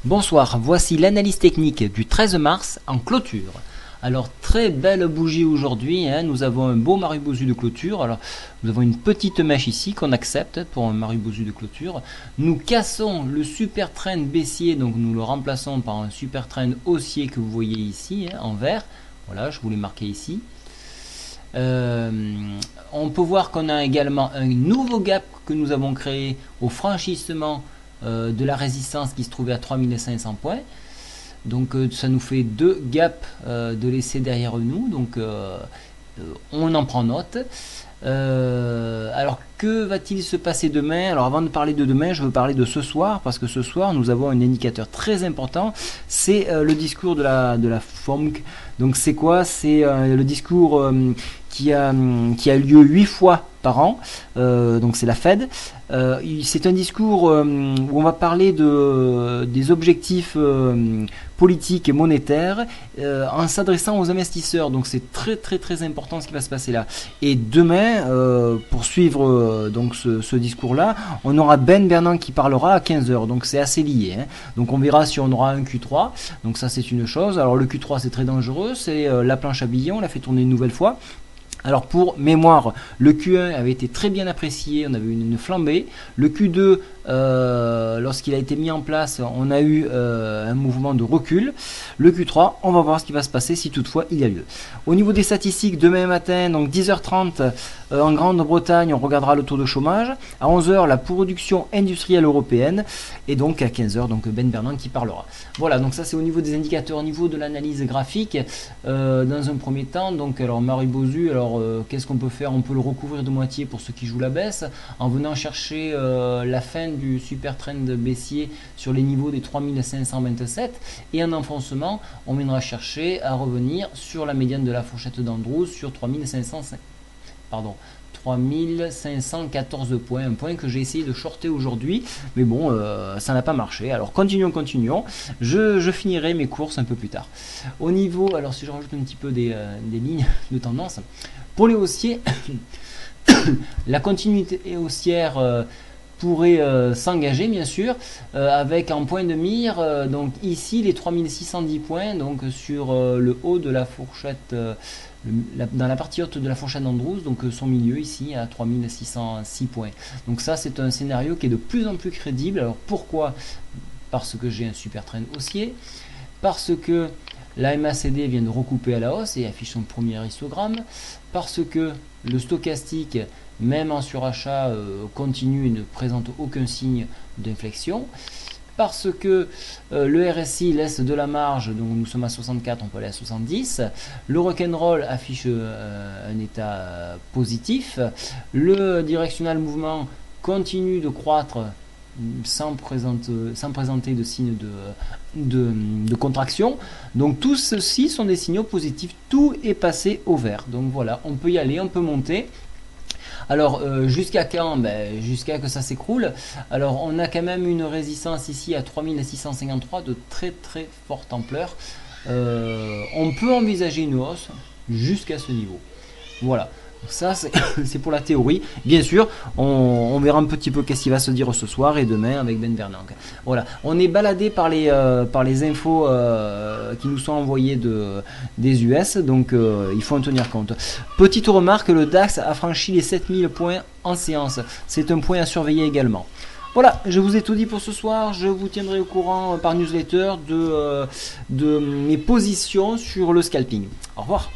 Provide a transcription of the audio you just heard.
Bonsoir, voici l'analyse technique du 13 mars en clôture. Alors très belle bougie aujourd'hui, hein. Nous avons un beau Marubozu de clôture. Alors nous avons une petite mèche ici qu'on accepte pour un Marubozu de clôture. Nous cassons le super trend baissier, donc nous le remplaçons par un super trend haussier que vous voyez ici, hein, en vert. Voilà, je vous l'ai marqué ici. On peut voir qu'on a également un nouveau gap que nous avons créé au franchissement de la résistance qui se trouvait à 3500 points. Donc ça nous fait deux gaps de laisser derrière nous, donc on en prend note. Alors que va-t-il se passer demain? Alors avant de parler de demain, je veux parler de ce soir, parce que ce soir nous avons un indicateur très important, c'est le discours de la FOMC. Donc c'est quoi? C'est le discours qui a lieu 8 fois par an, donc c'est la Fed. C'est un discours où on va parler des objectifs politiques et monétaires en s'adressant aux investisseurs. Donc c'est très important ce qui va se passer là. Et demain, pour suivre donc ce discours-là, on aura Ben Bernanke qui parlera à 15h. Donc c'est assez lié, hein. Donc on verra si on aura un Q3. Donc ça c'est une chose. Alors le Q3 c'est très dangereux, c'est la planche à billets, on l'a fait tourner une nouvelle fois. Alors pour mémoire, le Q1 avait été très bien apprécié, on avait eu une flambée. Le Q2, lorsqu'il a été mis en place, on a eu un mouvement de recul. Le Q3, on va voir ce qui va se passer si toutefois il y a lieu. Au niveau des statistiques, demain matin, donc 10h30, en Grande-Bretagne, on regardera le taux de chômage. À 11h, la production industrielle européenne. Et donc à 15h, donc Ben Bernanke qui parlera. Voilà, donc ça c'est au niveau des indicateurs, au niveau de l'analyse graphique. Dans un premier temps, donc alors Marubozu, alors qu'est-ce qu'on peut faire? On peut le recouvrir de moitié pour ceux qui jouent la baisse, en venant chercher la fin du super trend baissier sur les niveaux des 3527, et en enfoncement, on viendra chercher à revenir sur la médiane de la fourchette d'Andrews sur 3514 points, un point que j'ai essayé de shorter aujourd'hui, mais bon, ça n'a pas marché. Alors continuons, je finirai mes courses un peu plus tard. Au niveau, alors si je rajoute un petit peu des lignes de tendance, pour les haussiers, la continuité haussière pourrait s'engager bien sûr, avec en point de mire donc ici les 3610 points, donc sur le haut de la fourchette, dans la partie haute de la fourchette d'Andrews, donc son milieu ici à 3606 points. Donc ça c'est un scénario qui est de plus en plus crédible. Alors pourquoi? Parce que j'ai un super trend haussier, parce que la MACD vient de recouper à la hausse et affiche son premier histogramme, parce que le stochastique, même en surachat, continue et ne présente aucun signe d'inflexion, parce que le RSI laisse de la marge, donc nous sommes à 64, on peut aller à 70, le rock'n'roll affiche un état positif, le directional mouvement continue de croître sans présenter de signes de contraction. Donc tout ceci sont des signaux positifs, tout est passé au vert. Donc voilà, on peut y aller, on peut monter. Alors jusqu'à quand? Jusqu'à que ça s'écroule. Alors on a quand même une résistance ici à 3653 de très forte ampleur. On peut envisager une hausse jusqu'à ce niveau. Voilà. Ça c'est pour la théorie. Bien sûr, on verra un petit peu qu'est-ce qui va se dire ce soir et demain avec Ben Bernanke. Voilà, on est baladé par les infos qui nous sont envoyées des US, donc il faut en tenir compte. Petite remarque, le DAX a franchi les 7000 points en séance. C'est un point à surveiller également. Voilà, je vous ai tout dit pour ce soir. Je vous tiendrai au courant par newsletter de mes positions sur le scalping. Au revoir.